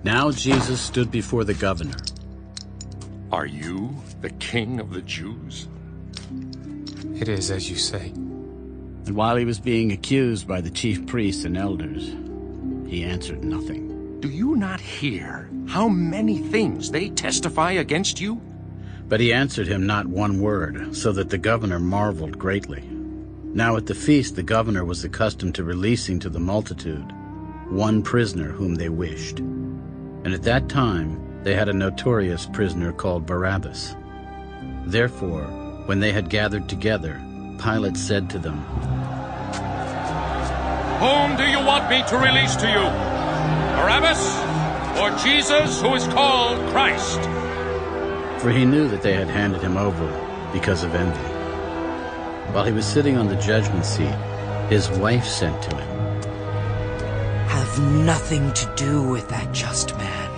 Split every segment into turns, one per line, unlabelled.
Now Jesus stood before the governor.
Are you the king of the Jews?
It is as you say.
And while he was being accused by the chief priests and elders, he answered nothing.
Do you not hear how many things they testify against you?
But he answered him not one word, so that the governor marveled greatly. Now at the feast the governor was accustomed to releasing to the multitude one prisoner whom they wished. And at that time they had a notorious prisoner called Barabbas. Therefore, when they had gathered together, Pilate said to them,
Whom do you want me to release to you? Barabbas or Jesus, who is called Christ?
For he knew that they had handed him over because of envy. While he was sitting on the judgment seat, his wife said to him,
Have nothing to do with that just man,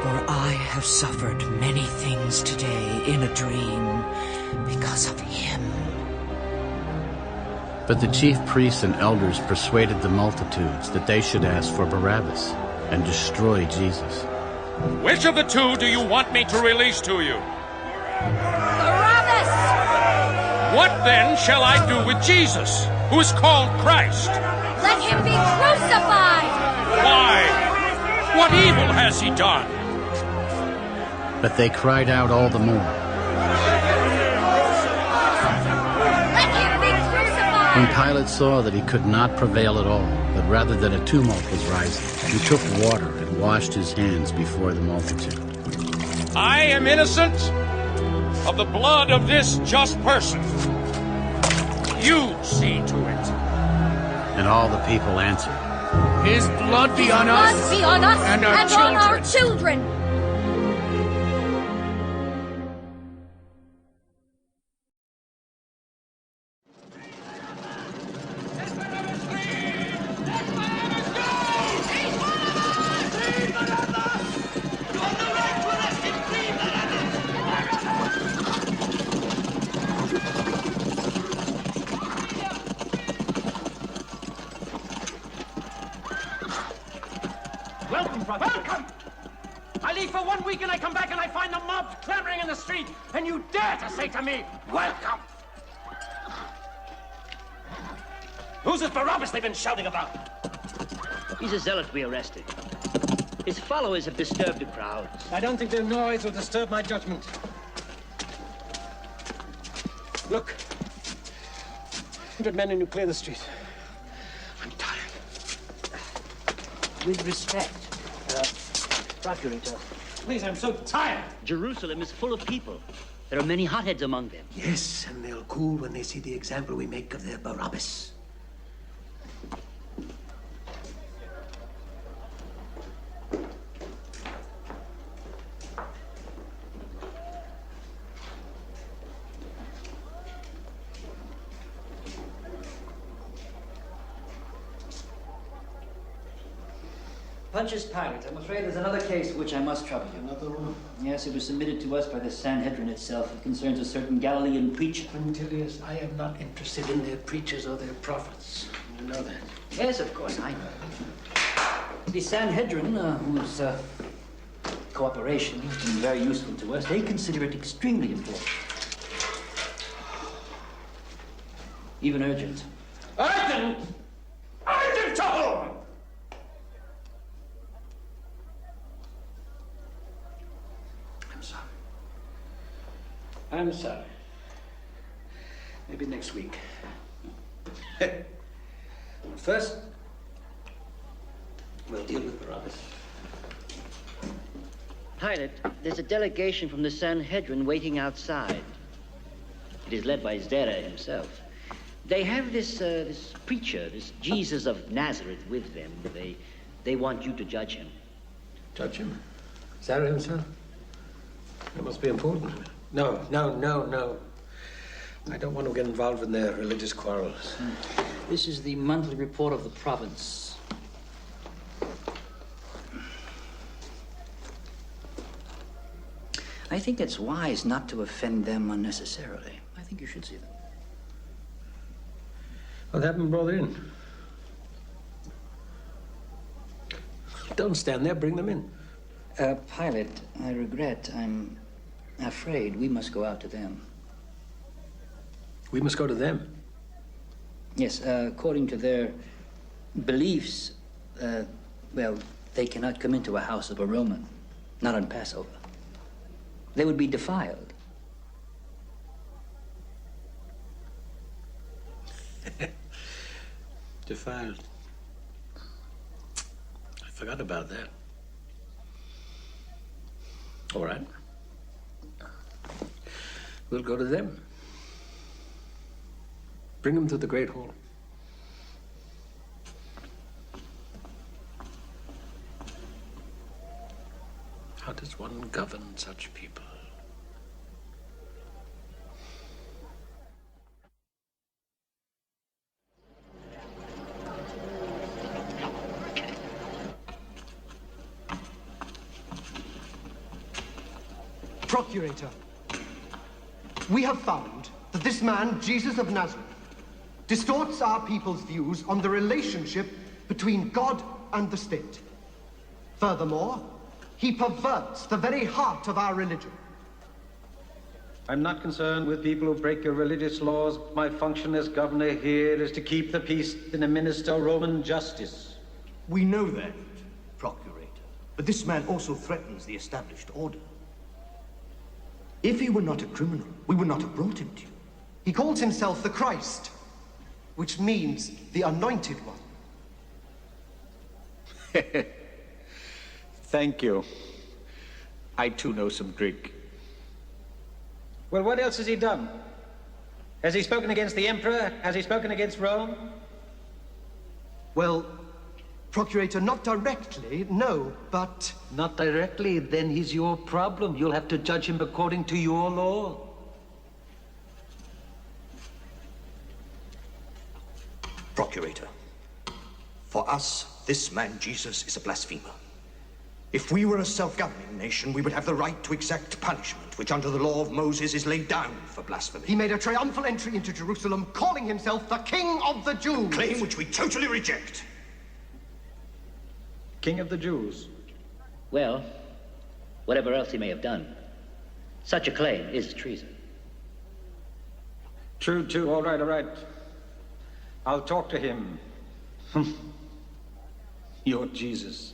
for I have suffered many things today in a dream because of him.
But the chief priests and elders persuaded the multitudes that they should ask for Barabbas and destroy Jesus.
Which of the two do you want me to release to you?
Barabbas!
What then shall I do with Jesus, who is called Christ?
Let him be crucified!
Why? What evil has he done?
But they cried out all the more.
Let him be crucified!
When Pilate saw that he could not prevail at all, but rather that a tumult was rising, he took water and washed his hands before the multitude.
I am innocent of the blood of this just person. You see to it.
And all the people answered,
His blood be on
Blood
us
be on us
and our
on our children!
Welcome! I leave for 1 week and I come back and I find the mob clamoring in the street, and you dare to say to me, welcome! Who's this Barabbas they've been shouting about?
He's a zealot we arrested. His followers have disturbed the crowd.
I don't think their noise will disturb my judgment. Look. 100 men and you clear the street. I'm tired.
With respect, Procurator.
Please, I'm so tired.
Jerusalem is full of people. There are many hotheads among them.
Yes, and they'll cool when they see the example we make of their Barabbas.
Pontius Pilate, I'm afraid there's another case for which I must trouble you.
Another one?
Yes, it was submitted to us by the Sanhedrin itself. It concerns a certain Galilean preacher.
Quintilius, I am not interested in their preachers or their prophets. You know that.
Yes, of course, I know. The Sanhedrin, whose cooperation has been very useful to us, they consider it extremely important. Even urgent.
Urgent! Urgent to whom?
I'm sorry.
I'm sorry.
Maybe next week. First, we'll deal with Barabbas.
Pilate, there's a delegation from the Sanhedrin waiting outside. It is led by Zera himself. They have this preacher, this Jesus of Nazareth with them. They want you to judge him.
Judge him? Sarah himself? That must be important. No. I don't want to get involved in their religious quarrels.
This is the monthly report of the province. I think it's wise not to offend them unnecessarily. I think you should see them.
What happened brought in? Don't stand there. Bring them in.
Pilot, I regret. I'm afraid we must go out to them.
We must go to them.
Yes, according to their beliefs, well, they cannot come into a house of a Roman, not on Passover. They would be defiled.
Defiled. I forgot about that. All right. We'll go to them. Bring them to the Great Hall. How does one govern such people?
Procurator, we have found that this man, Jesus of Nazareth, distorts our people's views on the relationship between God and the state. Furthermore, he perverts the very heart of our religion.
I'm not concerned with people who break your religious laws. My function as governor here is to keep the peace and administer Roman justice.
We know that, Procurator. But this man also threatens the established order. If he were not a criminal, we would not have brought him to you.
He calls himself the Christ, which means the Anointed One.
Thank you. I too know some Greek. Well, what else has he done? Has he spoken against the emperor? Has he spoken against Rome?
Well, Procurator, not directly, no, but...
Not directly, then he's your problem. You'll have to judge him according to your law.
Procurator, for us, this man, Jesus, is a blasphemer. If we were a self-governing nation, we would have the right to exact punishment, which under the law of Moses is laid down for blasphemy.
He made a triumphal entry into Jerusalem, calling himself the King of the Jews.
Claim which we totally reject.
King of the Jews.
Well, whatever else he may have done, such a claim is treason.
True, too. All right, all right. I'll talk to him. You're Jesus.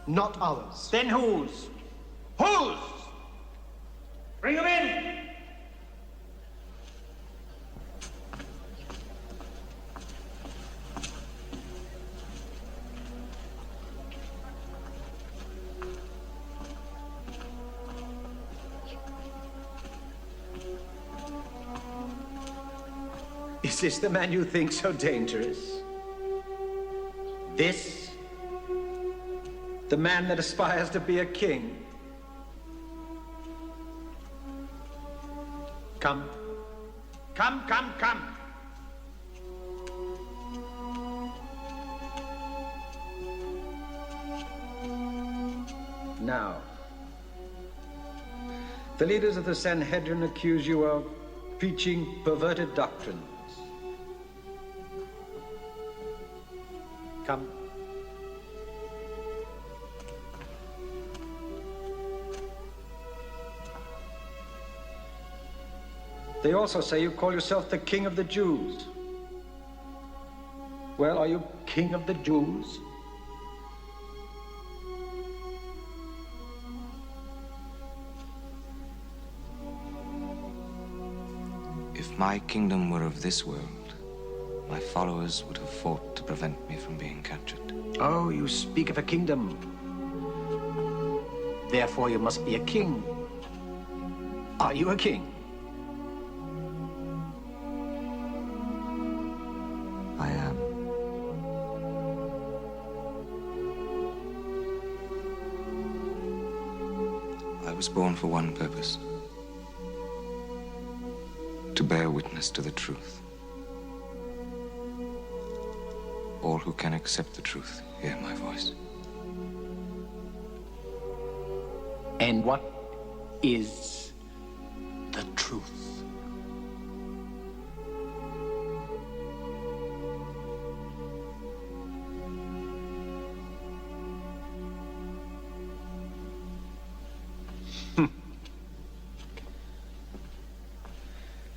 Not ours.
Then whose? Whose? Bring him in! Is this the man you think so dangerous? This? The man that aspires to be a king? Come. Come, come, come. Now, the leaders of the Sanhedrin accuse you of preaching perverted doctrines. Come. They also say you call yourself the King of the Jews. Well, are you King of the Jews?
If my kingdom were of this world, my followers would have fought to prevent me from being captured.
Oh, you speak of a kingdom. Therefore, you must be a king. Are you a king?
I am. I was born for one purpose. To bear witness to the truth. All who can accept the truth hear my voice.
And what is the truth?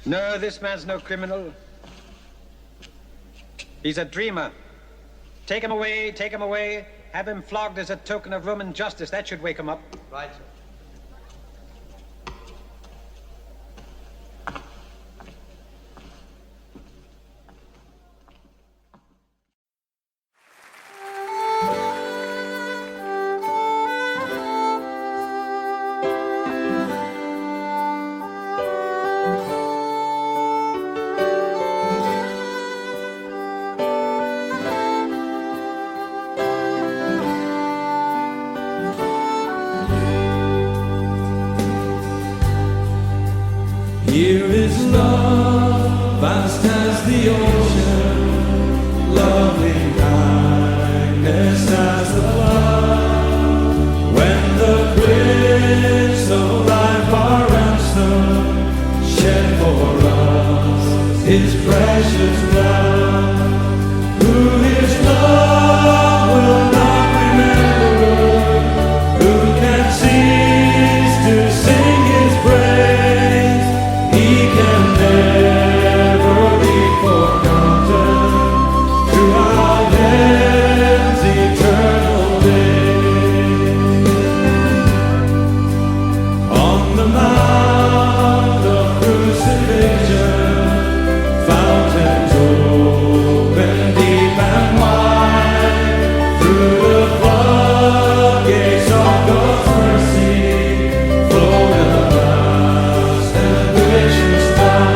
No, this man's no criminal. He's a dreamer. Take him away, take him away. Have him flogged as a token of Roman justice. That should wake him up.
Right, sir.
Here is love, vast as the ocean, loving kindness as the flood. When the Prince of Life, our ransom, shed for us his precious blood, who his love will not remember, who can cease to sing his praise. He can never be forgotten throughout heaven's eternal day. On the mount of crucifixion, fountains open deep and wide. Through the floodgates of God's mercy flowed a vast and gracious tide.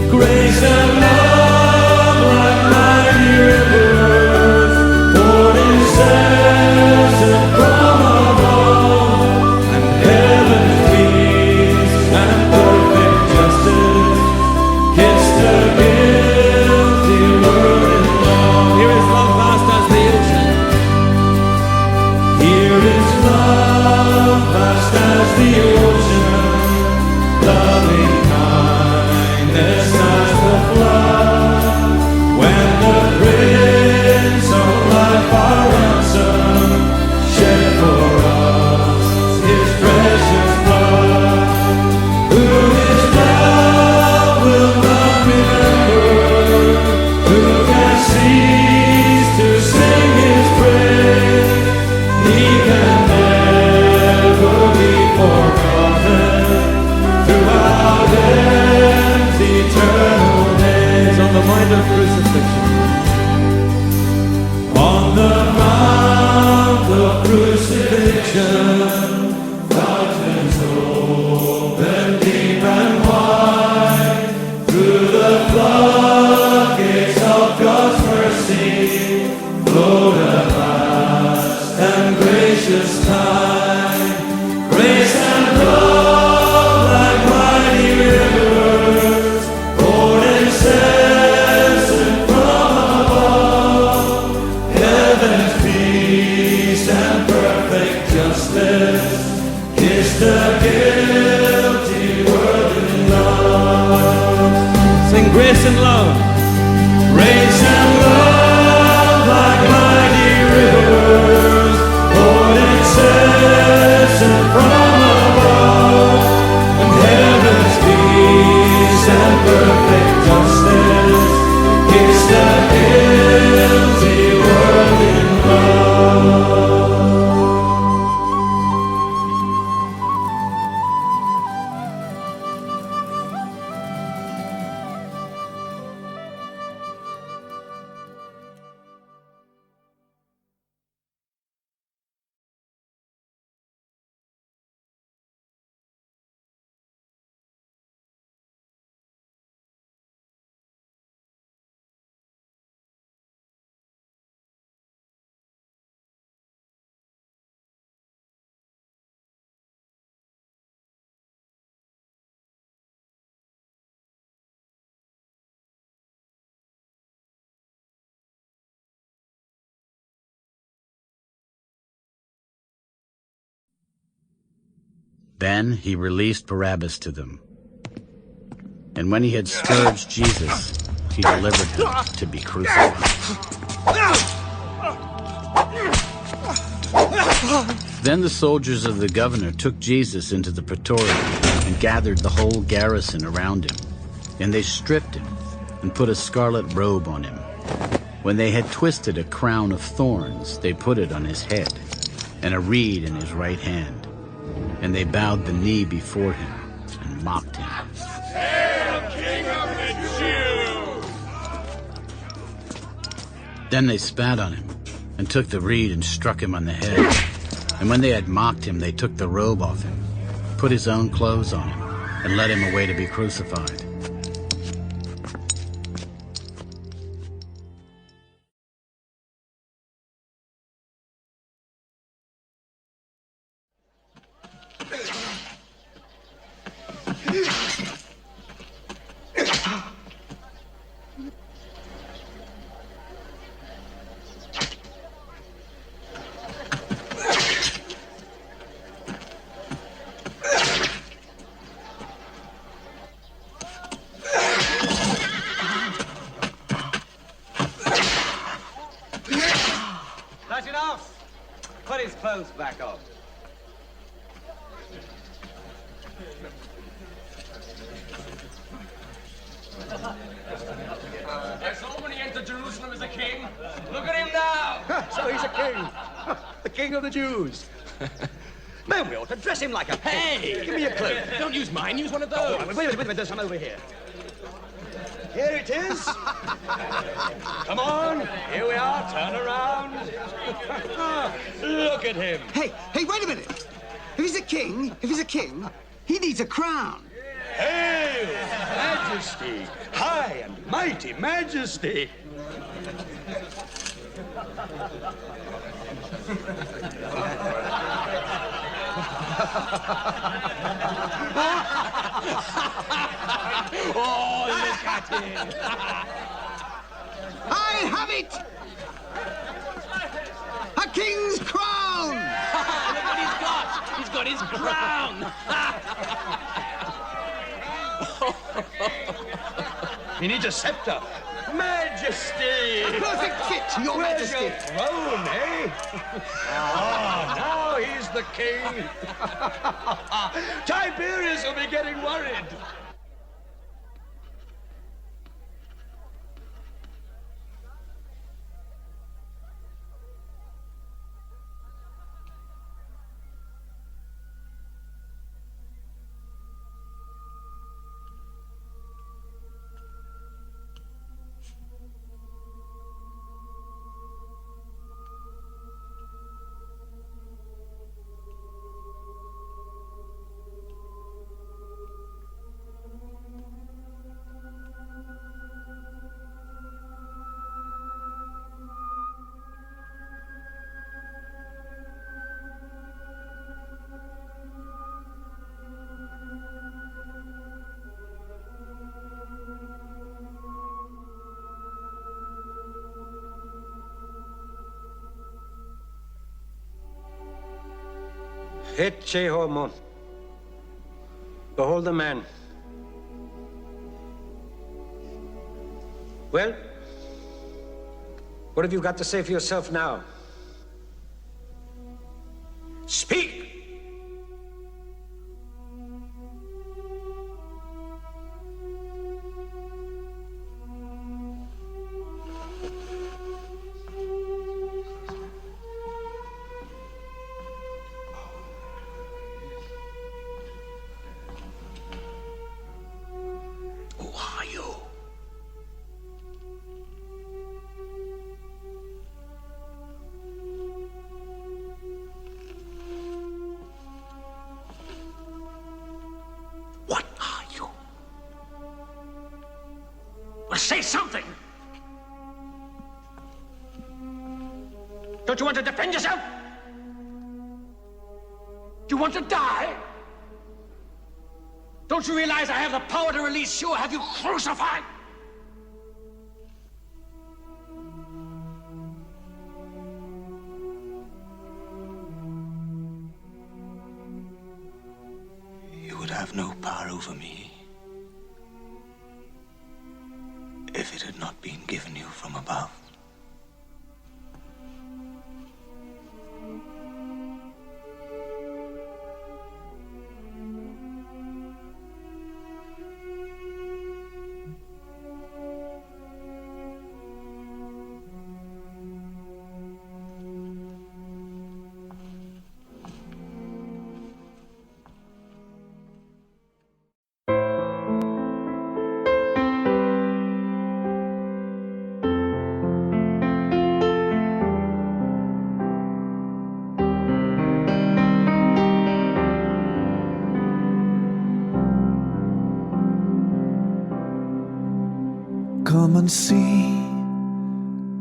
Grace and love like mighty rivers poured incessant from above, and heaven's peace and perfect justice kissed the guilty world in love. Here is love vast as the ocean. Here is love vast as the ocean, loving kindness as the flood. When the Prince of Life, our ransom, shed for us his precious blood, who his love will not remember, who can cease to sing his praise. He can never be forgotten throughout heaven's eternal days. On the mind of crucifixion, on the mount of crucifixion, fountains open deep and wide. Through the floodgates of God's mercy flowed a vast and gracious tide. Grace and love like mighty rivers poured incessant from above. Heaven's peace and perfect justice kissed the guilty world in love. Sing grace and love. Grace and love like mighty rivers poured incessant from above, and heaven's peace and perfect justice kissed the guilty world in love.
Then he released Barabbas to them. And when he had scourged Jesus, he delivered him to be crucified. Then the soldiers of the governor took Jesus into the praetorium and gathered the whole garrison around him. And they stripped him and put a scarlet robe on him. When they had twisted a crown of thorns, they put it on his head, and a reed in his right hand. And they bowed the knee before him and mocked him.
Hail, King of the Jews!
Then they spat on him and took the reed and struck him on the head. And when they had mocked him, they took the robe off him, put his own clothes on him, and led him away to be crucified.
That's enough. Put his clothes back on.
I saw when he entered Jerusalem as a king. Look at him now.
So he's a king. The king of the Jews. Man, we ought to dress him like a king.
Hey!
Give me a cloak.
Don't use mine, use one of those.
Oh, wait a minute, there's some over here. Here it is. Come on, here we are, turn around. Look at him.
Hey, wait a minute. If he's a king, he needs a crown.
Hail, Majesty, high and mighty Majesty.
Oh, look at him.
I have it! A king's crown!
Look what he's got. He's got his crown.
He needs a scepter. Majesty!
A perfect fit, your
Where's
majesty.
your throne, eh? Now he's the king. Tiberius will be getting worried.
Ecce homo. Behold the man. Well, what have you got to say for yourself now? Speak!
Say something! Don't you want to defend yourself? Do you want to die? Don't you realize I have the power to release you or have you crucified?
You would have no power over me if it had not been given you from above.
Come and see,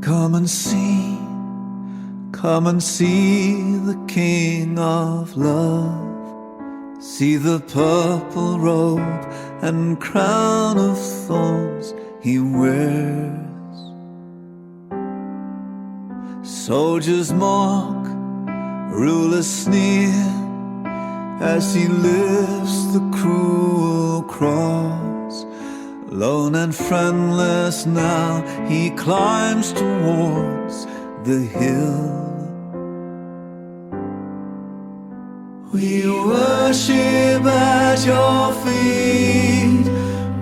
come and see, come and see the King of Love. See the purple robe and crown of thorns he wears. Soldiers mock, rulers sneer as he lifts the cruel cross. Lone and friendless now he climbs towards the hill. We worship at your feet,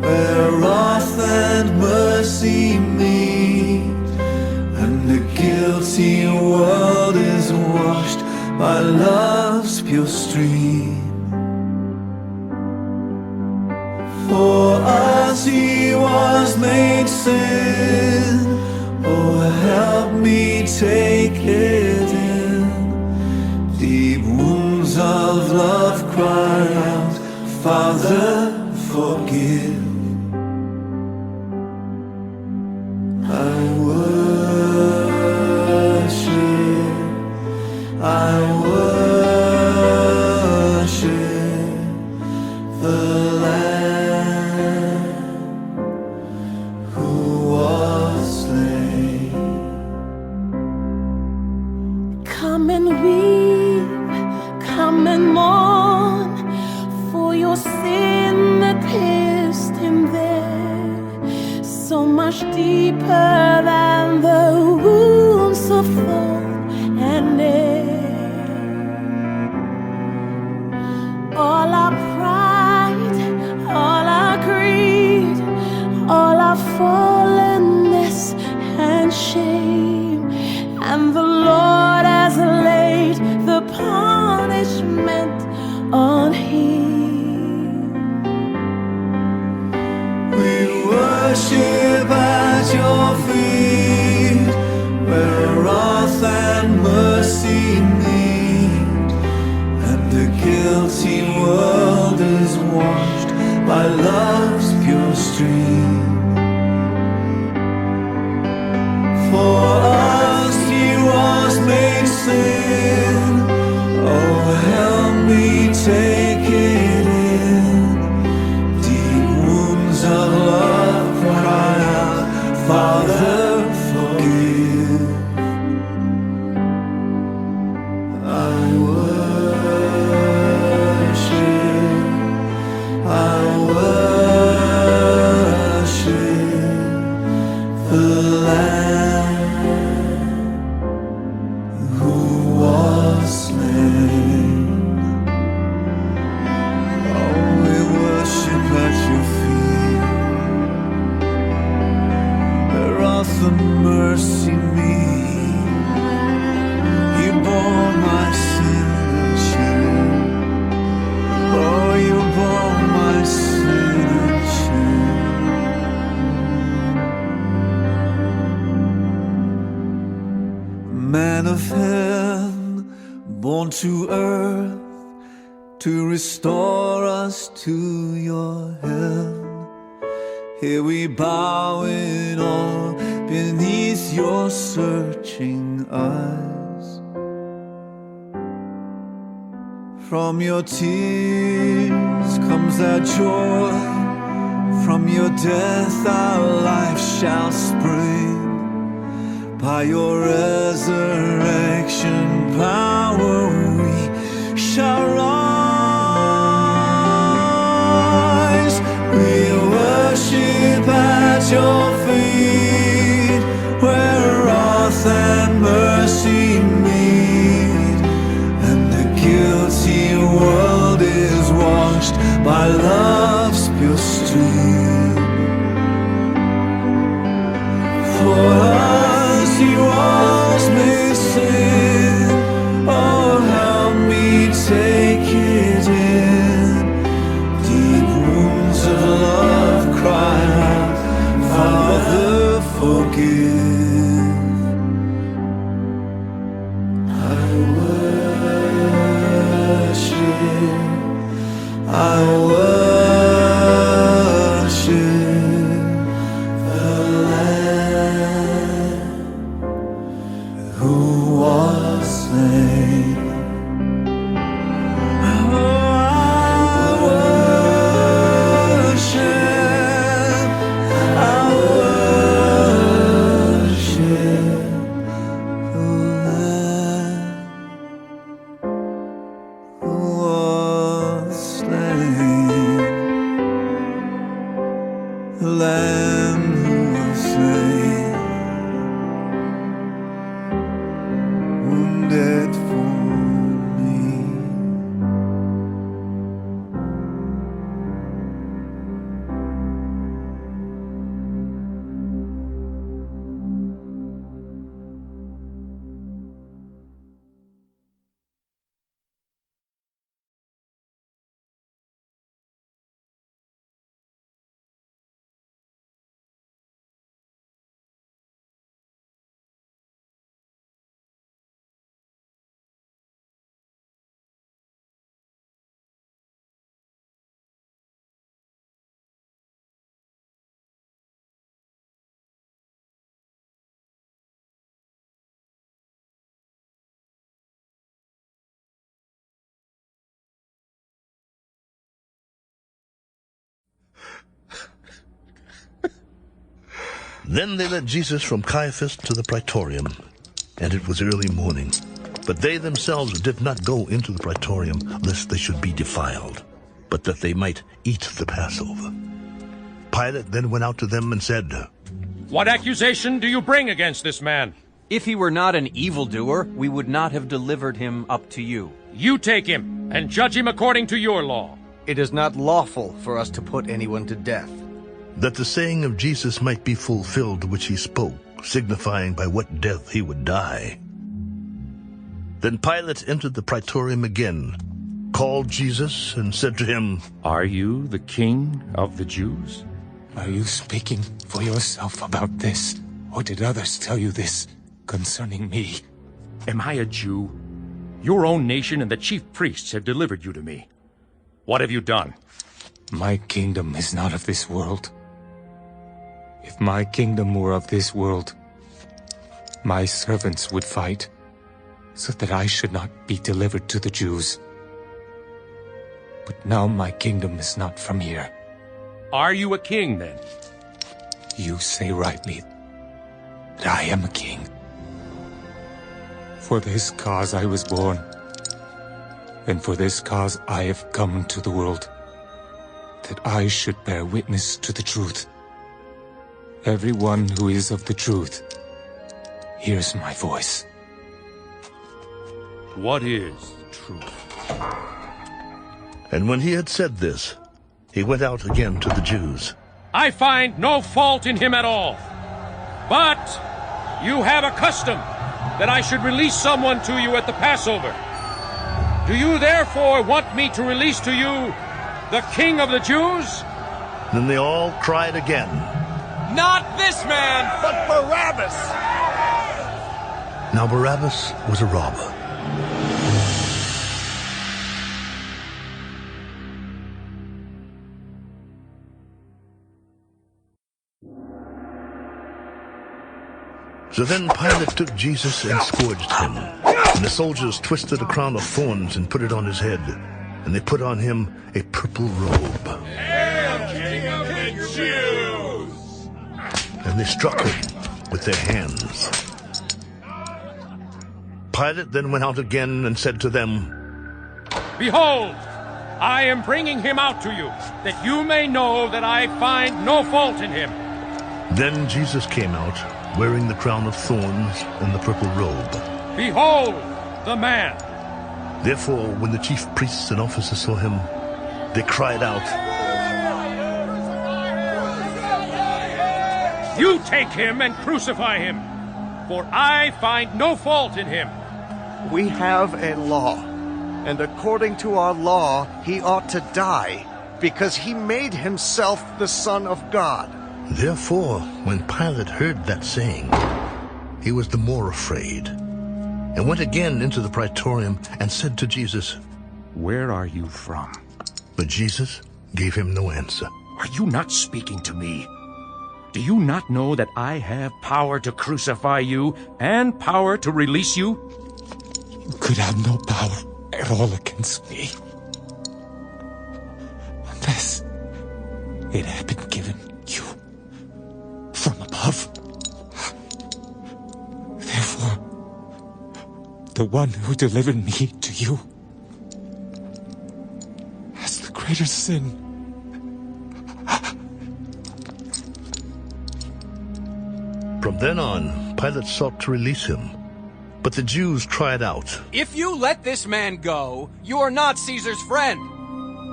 where wrath and mercy meet, and the guilty world is washed by love's pure stream. For us he was made sin, oh help me take it in. Deep wounds of love cry out, Father, forgive. I worship the Lamb who was slain.
Come and weep, come and mourn, for your sin that pierced him there, so much deeper than the wounds of thorn and nail. All our pride, all our greed, all our fallenness and shame, and the Lord has laid the punishment on him.
We worship at your feet, where wrath and mercy meet, and the guilty world is washed by love's pure stream. For us he was made sin, oh help me take it in. Deep wounds of love cry out, Father, forgive. I worship the Lamb who was slain. Oh, we worship at your feet, where wrath and mercy meet. You bore my sin and shame. Oh, you bore my sin and shame. Man of heaven, born to earth, to restore us to your heaven. Here we bow in awe beneath your searching eyes. From your tears comes our joy, from your death our life shall spring. By your resurrection power we shall rise. We worship at your feet, where wrath and mercy meet, and the guilty world is washed by love's pure stream. For us he was made sin, oh
Then they led Jesus from Caiaphas to the praetorium, and it was early morning. But they themselves did not go into the praetorium, lest they should be defiled, but that they might eat the Passover. Pilate then went out to them and said,
What accusation do you bring against this man?
If he were not an evildoer, we would not have delivered him up to you.
You take him and judge him according to your law.
It is not lawful for us to put anyone to death.
That the saying of Jesus might be fulfilled which he spoke, signifying by what death he would die. Then Pilate entered the praetorium again, called Jesus, and said to him,
Are you the king of the Jews?
Are you speaking for yourself about this, or did others tell you this concerning me?
Am I a Jew? Your own nation and the chief priests have delivered you to me. What have you done?
My kingdom is not of this world. If my kingdom were of this world, my servants would fight, so that I should not be delivered to the Jews. But now my kingdom is not from here.
Are you a king, then?
You say rightly that I am a king. For this cause I was born, and for this cause I have come to the world, that I should bear witness to the truth. Everyone who is of the truth hears my voice.
What is truth?
And when he had said this, he went out again to the Jews.
I find no fault in him at all. But you have a custom that I should release someone to you at the Passover. Do you therefore want me to release to you the King of the Jews?
Then they all cried again,
Not this man, but Barabbas!
Now Barabbas was a robber. So then Pilate took Jesus and scourged him. And the soldiers twisted a crown of thorns and put it on his head. And they put on him a purple robe.
Hail, King of the Jews!
And they struck him with their hands. Pilate then went out again and said to them,
Behold, I am bringing him out to you, that you may know that I find no fault in him.
Then Jesus came out, wearing the crown of thorns and the purple robe.
Behold, the man!
Therefore, when the chief priests and officers saw him, they cried out,
You take him and crucify him, for I find no fault in him.
We have a law, and according to our law, he ought to die, because he made himself the Son of God.
Therefore, when Pilate heard that saying, he was the more afraid, and went again into the praetorium and said to Jesus,
Where are you from?
But Jesus gave him no answer.
Are you not speaking to me? Do you not know that I have power to crucify you and power to release you?
You could have no power at all against me, unless it had been given you from above. Therefore, the one who delivered me to you has the greater sin.
From then on, Pilate sought to release him, but the Jews cried out,
If you let this man go, you are not Caesar's friend.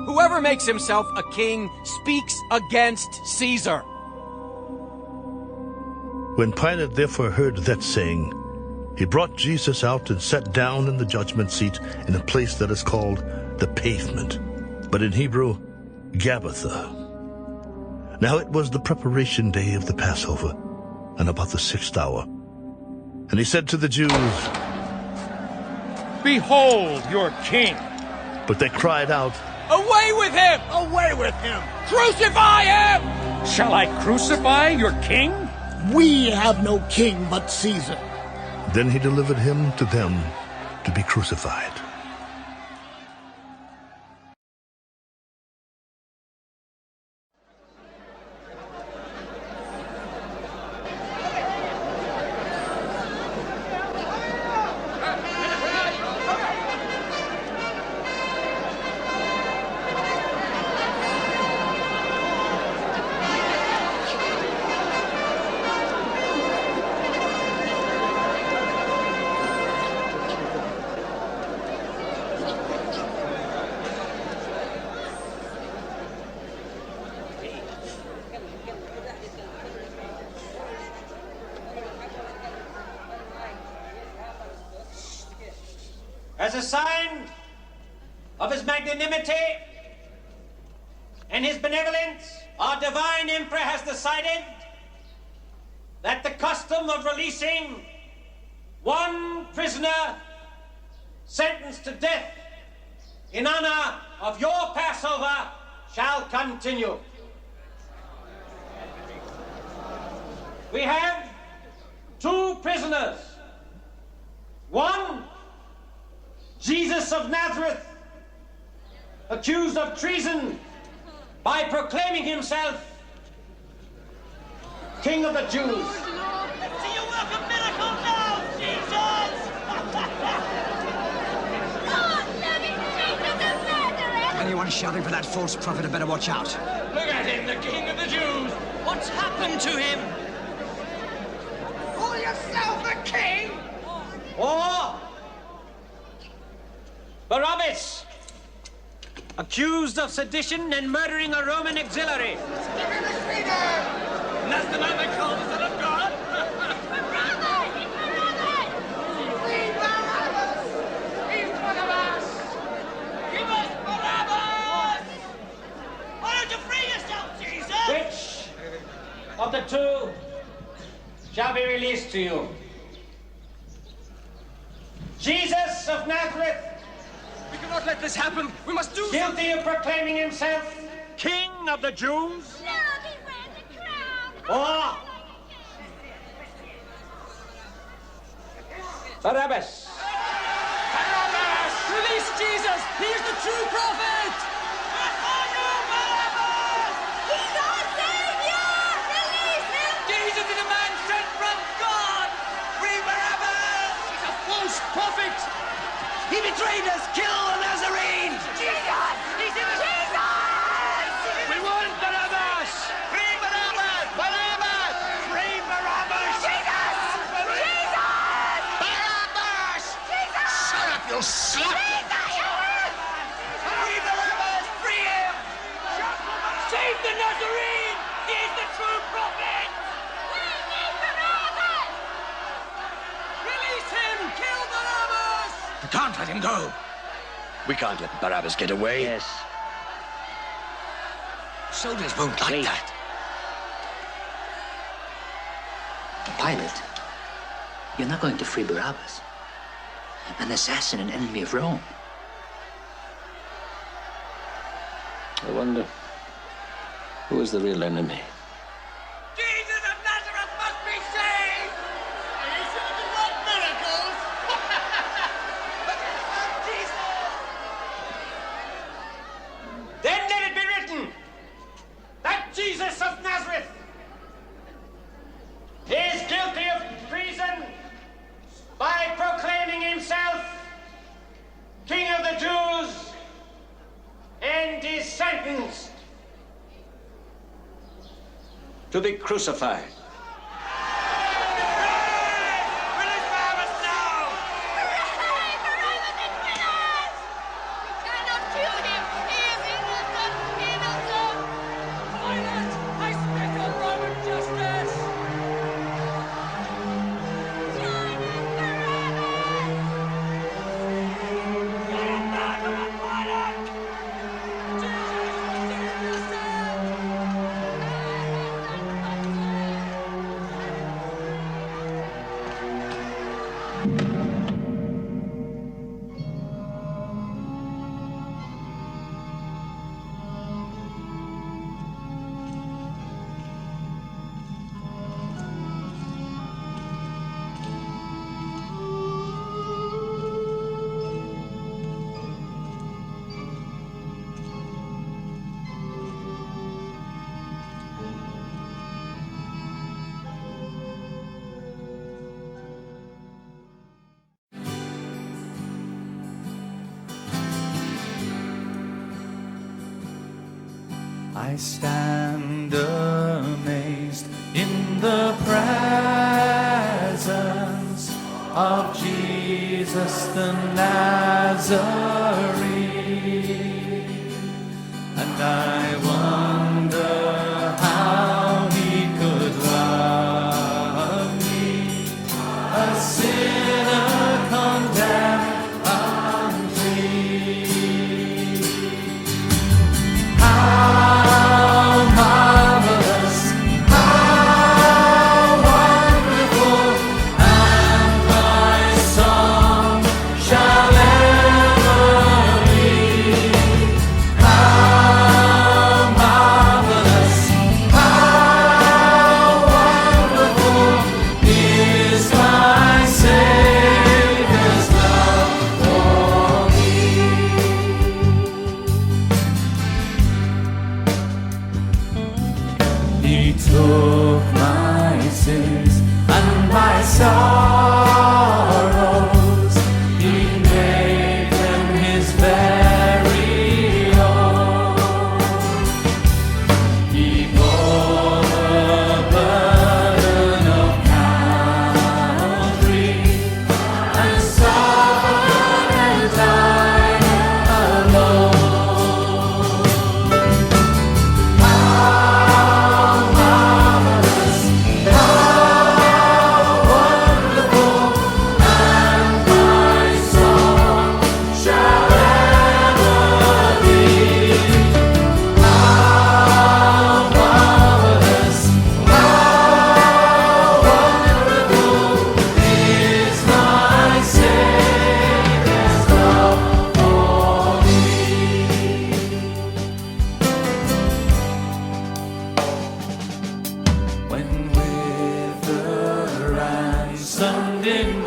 Whoever makes himself a king speaks against Caesar.
When Pilate therefore heard that saying, he brought Jesus out and sat down in the judgment seat in a place that is called the Pavement, but in Hebrew, Gabbatha. Now it was the preparation day of the Passover, and about the 6th hour. And he said to the Jews,
Behold your king!
But they cried out,
Away with him!
Away with him!
Crucify him!
Shall I crucify your king?
We have no king but Caesar.
Then he delivered him to them to be crucified.
As a sign of his magnanimity and his benevolence, our divine emperor has decided that the custom of releasing one prisoner sentenced to death in honor of your Passover shall continue. We have 2 prisoners. One, Jesus of Nazareth, accused of treason by proclaiming himself King of the Jews.
Do you work a miracle now, Jesus?
Anyone shouting for that false prophet had better watch out.
Look at him, the King of the Jews! What's happened to him?
Call yourself a king?
Or Barabbas, accused of sedition and murdering a Roman auxiliary.
That's the man they call the Son of God?
Free Barabbas! Free Barabbas!
Give us Barabbas! Why don't you free yourself, Jesus?
Which of the 2 shall be released to you? Jesus of Nazareth,
We cannot let this happen. We must do
guilty of proclaiming himself King of the Jews? Or Barabbas?
Barabbas! Release Jesus! He is the true prophet! He's our savior! Release him!
Jesus is a man sent from God! Free Barabbas!
He's a false prophet!
He betrayed us! Kill the Nazarene!
Jesus! He's in Jesus!
We want Barabbas!
Free Barabbas! Barabbas!
Free Barabbas!
Jesus! Jesus!
Barabbas!
Jesus!
Shut up, you'll slap him!
Free Barabbas! Free him!
Save the Nazarene! He is the true prophet!
We need Barabbas!
Release him! Kill Barabbas!
We can't let him go. We can't let Barabbas get away.
Yes.
Soldiers won't like
Wait.
that.
Pilate, you're not going to free Barabbas, an assassin and enemy of Rome.
I wonder, who is the real enemy?
Jesus of Nazareth must be saved! Are you sure you want miracles? Jesus!
Then let it be written that Jesus of Nazareth is guilty of treason by proclaiming himself King of the Jews and is sentenced to be crucified.
Release Barabbas now!
Cannot kill him! He is innocent! Innocent!
Pilate, I spit on Roman justice!
I stand amazed in the presence of Jesus the Nazarene, and I wonder how he could love me, a sinner condemned
sorrows, he made them his very own. He bore the burden of Calvary and suffered and died alone. How marvelous, how wonderful, and my song shall ever be. How marvelous, how wonderful is my Savior's love for me. When with the ransomed in